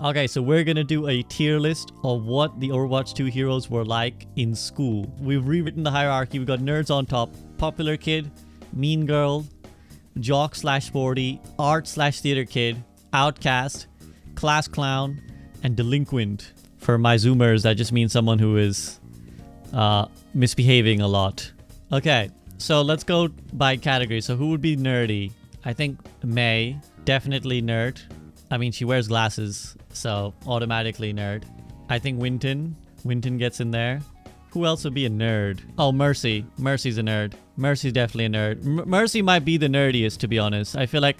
Okay, so we're gonna do a tier list of what the Overwatch 2 heroes were like in school. We've rewritten the hierarchy. We've got nerds on top, popular kid, mean girl, jock slash sporty, art slash theater kid, outcast, class clown, and delinquent. For my Zoomers, that just means someone who is misbehaving a lot. Okay, so let's go by category. So who would be nerdy? I think May, definitely nerd. I mean, she wears glasses, so automatically nerd. I think Winton gets in there. Who else would be a nerd? Oh, Mercy. Mercy's a nerd. Mercy's definitely a nerd. Mercy might be the nerdiest, to be honest. I feel like...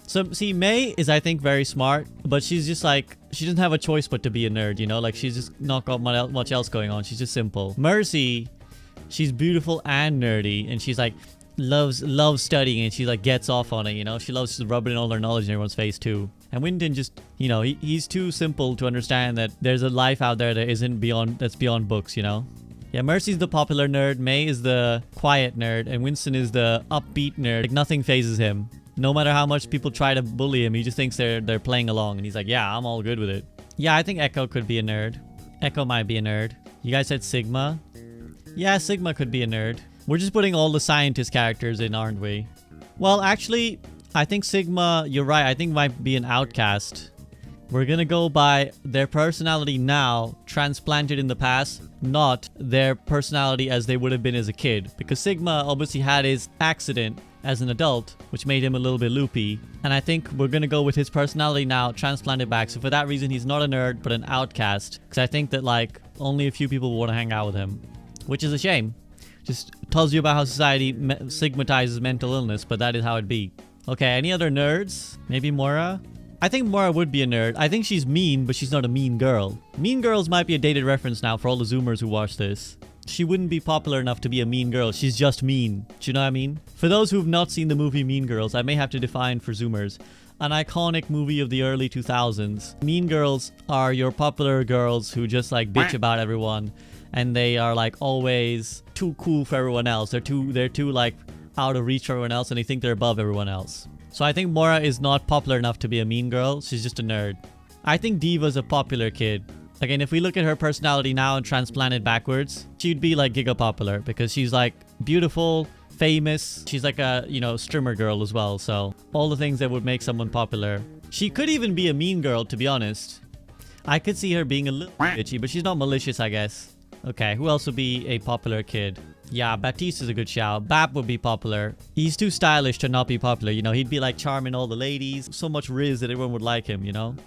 So, see, May is, I think, very smart, but she's just like... She doesn't have a choice but to be a nerd, you know? Like, she's just not got much else going on. She's just simple. Mercy, she's beautiful and nerdy, and she's like... Loves studying, and she like gets off on it, you know? She loves just rubbing all her knowledge in everyone's face, too. And Winton just, you know, he's too simple to understand that there's a life out there that isn't beyond... That's beyond books, you know? Yeah, Mercy's the popular nerd, May is the quiet nerd, and Winston is the upbeat nerd. Like, nothing phases him. No matter how much people try to bully him, he just thinks they're playing along, and he's like, yeah, I'm all good with it. Yeah, I think Echo could be a nerd. Echo might be a nerd. You guys said Sigma? Yeah, Sigma could be a nerd. We're just putting all the scientist characters in, aren't we? Well, actually, I think Sigma, you're right, I think might be an outcast. We're gonna go by their personality now, transplanted in the past, not their personality as they would have been as a kid. Because Sigma obviously had his accident as an adult, which made him a little bit loopy. And I think we're gonna go with his personality now, transplanted back. So for that reason, he's not a nerd, but an outcast. Because I think that, like, only a few people want to hang out with him. Which is a shame. Just tells you about how society stigmatizes mental illness, but that is how it be. Okay, any other nerds? Maybe Mora? I think Mora would be a nerd. I think she's mean, but she's not a mean girl. Mean girls might be a dated reference now for all the Zoomers who watch this. She wouldn't be popular enough to be a mean girl. She's just mean. Do you know what I mean? For those who've not seen the movie Mean Girls, I may have to define for Zoomers. An iconic movie of the early 2000s. Mean girls are your popular girls who just like bitch about everyone. And they are like always too cool for everyone else. They're too like out of reach for everyone else, and they think they're above everyone else. So I think Mora is not popular enough to be a mean girl. She's just a nerd. I think Diva's a popular kid. Again, if we look at her personality now and transplant it backwards, she'd be like giga popular because she's like beautiful, famous. She's like a, you know, streamer girl as well. So all the things that would make someone popular. She could even be a mean girl, to be honest. I could see her being a little bitchy, but she's not malicious, I guess. Okay, who else would be a popular kid? Yeah, Baptiste is a good shout. Bap would be popular. He's too stylish to not be popular, you know? He'd be like charming all the ladies. So much riz that everyone would like him, you know?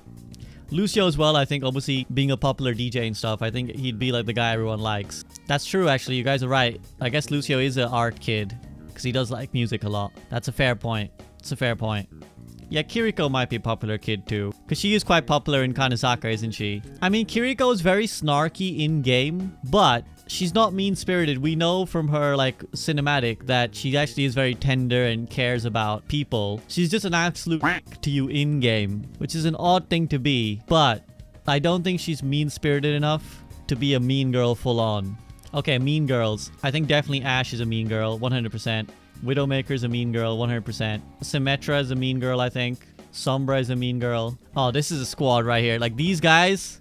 Lucio as well, I think, obviously being a popular DJ and stuff, I think he'd be like the guy everyone likes. That's true, actually. You guys are right. I guess Lucio is an art kid because he does like music a lot. That's a fair point. It's a fair point. Yeah, Kiriko might be a popular kid too. Because she is quite popular in Kanezaka, isn't she? I mean, Kiriko is very snarky in-game, but she's not mean-spirited. We know from her, like, cinematic that she actually is very tender and cares about people. She's just an absolute to you in-game, which is an odd thing to be. But I don't think she's mean-spirited enough to be a mean girl full-on. Okay, mean girls. I think definitely Ashe is a mean girl, 100%. Widowmaker's a mean girl, 100%. Symmetra is a mean girl, I think. Sombra is a mean girl. Oh, this is a squad right here. Like, these guys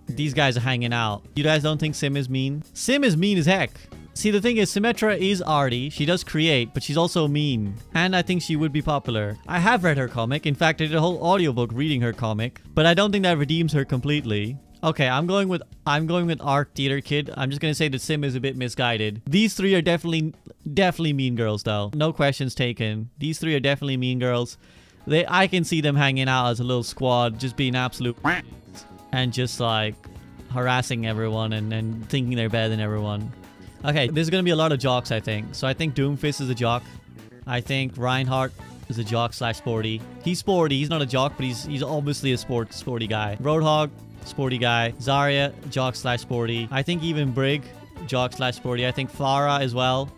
are hanging out. You guys don't think Sim is mean? Sim is mean as heck. See, the thing is, Symmetra is arty. She does create, but she's also mean. And I think she would be popular. I have read her comic. In fact, I did a whole audiobook reading her comic. But I don't think that redeems her completely. Okay, I'm going with art theater kid. I'm just gonna say that Sim is a bit misguided. These three are definitely mean girls though. No questions taken. These three are definitely mean girls. I can see them hanging out as a little squad, just being absolute and just like harassing everyone and thinking they're better than everyone. Okay, there's gonna be a lot of jocks, I think. So I think Doomfist is a jock. I think Reinhardt is a jock slash sporty. He's sporty. He's not a jock, but he's obviously a sporty guy. Roadhog, sporty guy. Zarya, jock slash sporty. I think even Brig, jock slash sporty. I think Farah as well.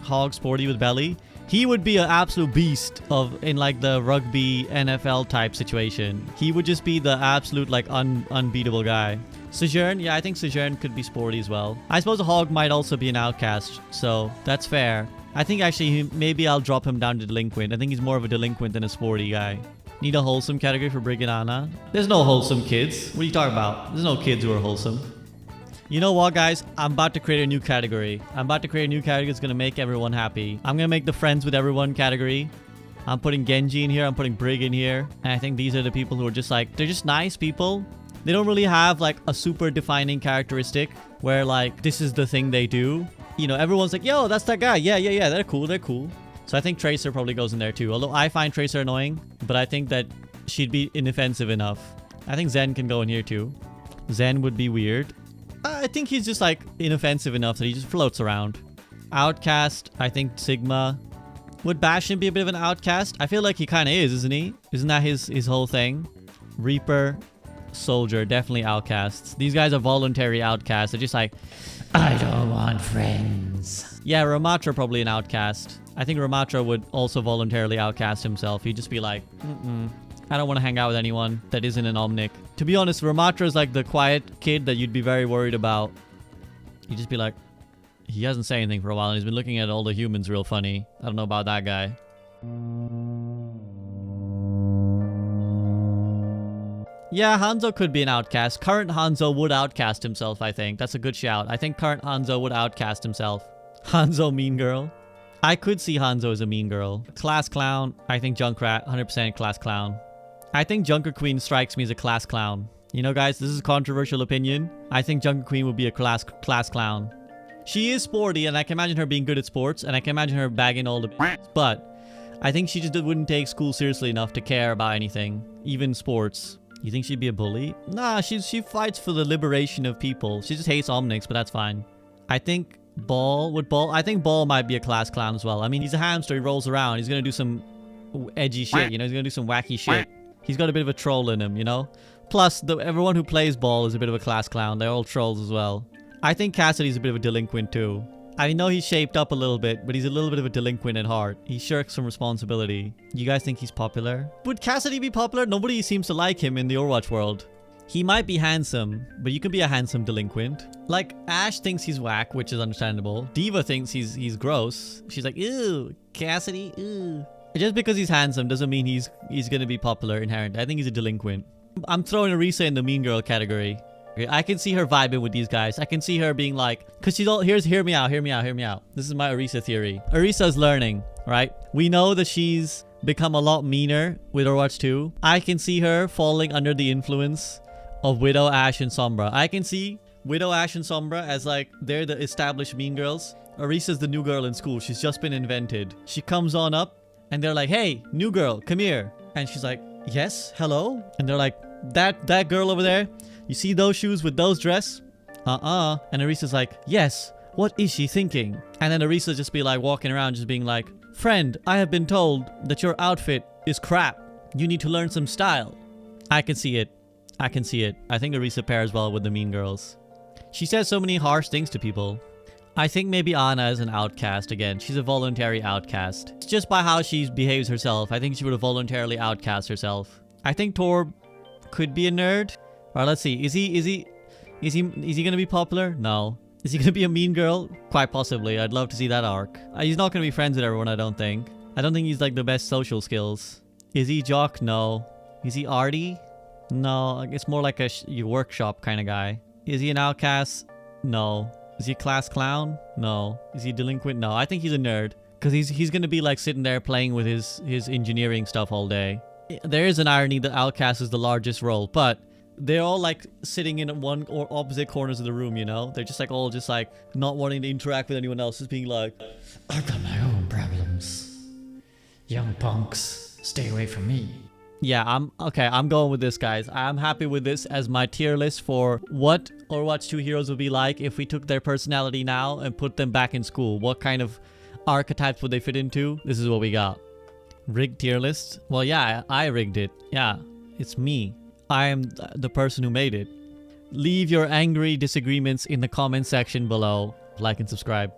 Hog, sporty with belly. He would be an absolute beast in like the rugby NFL type situation. He would just be the absolute like unbeatable guy. Sojourn, yeah, I think Sojourn could be sporty as well. I suppose a Hog might also be an outcast, so that's fair. I think actually maybe I'll drop him down to delinquent. I think he's more of a delinquent than a sporty guy. Need a wholesome category for Brig and Anna. There's no wholesome kids. What are you talking about? There's no kids who are wholesome. You know what, guys? I'm about to create a new category. I'm about to create a new category that's going to make everyone happy. I'm going to make the friends with everyone category. I'm putting Genji in here. I'm putting Brig in here. And I think these are the people who are just like, they're just nice people. They don't really have like a super defining characteristic where like, this is the thing they do. You know, everyone's like, yo, that's that guy. Yeah. They're cool. They're cool. So I think Tracer probably goes in there too. Although I find Tracer annoying, but I think that she'd be inoffensive enough. I think Zen can go in here too. Zen would be weird. I think he's just like inoffensive enough that he just floats around. Outcast, I think Sigma. Would Bastion be a bit of an outcast? I feel like he kind of is, isn't he? Isn't that his whole thing? Reaper, Soldier, definitely outcasts. These guys are voluntary outcasts. They're just like, I don't want friends. Yeah, Ramatra probably an outcast. I think Ramatra would also voluntarily outcast himself. He'd just be like, I don't want to hang out with anyone that isn't an Omnic. To be honest, Ramatra is like the quiet kid that you'd be very worried about. You'd just be like, he hasn't said anything for a while and he's been looking at all the humans real funny. I don't know about that guy. Yeah, Hanzo could be an outcast. Current Hanzo would outcast himself, I think. That's a good shout. I think current Hanzo would outcast himself. Hanzo mean girl. I could see Hanzo as a mean girl. Class clown. I think Junkrat, 100% class clown. I think Junker Queen strikes me as a class clown. You know, guys, this is a controversial opinion. I think Junker Queen would be a class clown. She is sporty, and I can imagine her being good at sports, and I can imagine her bagging all the but I think she just wouldn't take school seriously enough to care about anything, even sports. You think she'd be a bully? Nah, she fights for the liberation of people. She just hates Omnics, but that's fine. I think I think Ball might be a class clown as well. I mean, he's a hamster. He rolls around. He's gonna do some edgy shit, you know? He's gonna do some wacky shit. He's got a bit of a troll in him, you know? Plus, everyone who plays Ball is a bit of a class clown. They're all trolls as well. I think Cassidy's a bit of a delinquent too. I know he's shaped up a little bit, but he's a little bit of a delinquent at heart. He shirks from responsibility. You guys think he's popular? Would Cassidy be popular? Nobody seems to like him in the Overwatch world. He might be handsome, but you can be a handsome delinquent. Like, Ashe thinks he's whack, which is understandable. Diva thinks he's gross. She's like, ew, Cassidy, ew. Just because he's handsome doesn't mean he's gonna be popular inherently. I think he's a delinquent. I'm throwing Arisa in the mean girl category. I can see her vibing with these guys. I can see her being like, because she's all, hear me out. This is my Arisa theory. Arisa's learning, right? We know that she's become a lot meaner with Overwatch 2. I can see her falling under the influence of Widow, Ashe, and Sombra. I can see Widow, Ashe, and Sombra as like, they're the established mean girls. Arisa's the new girl in school. She's just been invented. She comes on up and they're like, hey, new girl, come here. And she's like, yes, hello? And they're like, that girl over there, you see those shoes with those dress? And Arisa's like, yes, what is she thinking? And then Arisa just be like walking around just being like, friend, I have been told that your outfit is crap. You need to learn some style. I can see it. I think Arisa pairs well with the mean girls. She says so many harsh things to people. I think maybe Ana is an outcast again. She's a voluntary outcast. Just by how she behaves herself, I think she would have voluntarily outcast herself. I think Torb could be a nerd. Alright, let's see. Is he gonna be popular? No. Is he gonna be a mean girl? Quite possibly. I'd love to see that arc. He's not gonna be friends with everyone, I don't think. I don't think he's like the best social skills. Is he Jock? No. Is he arty? No. It's more like a workshop kind of guy. Is he an outcast? No. Is he a class clown? No. Is he delinquent? No. I think he's a nerd. Because he's gonna be like sitting there playing with his engineering stuff all day. There is an irony that outcast is the largest role, but they're all like sitting in one or opposite corners of the room, you know? They're just like all just like not wanting to interact with anyone else, just being like, I've got my own problems. Young punks, stay away from me. Yeah, I'm going with this, guys. I'm happy with this as my tier list for what Overwatch 2 heroes would be like if we took their personality now and put them back in school. What kind of archetypes would they fit into? This is what we got. Rigged tier list? Well, yeah, I rigged it. Yeah, it's me. I am the person who made it. Leave your angry disagreements in the comment section below. Like and subscribe.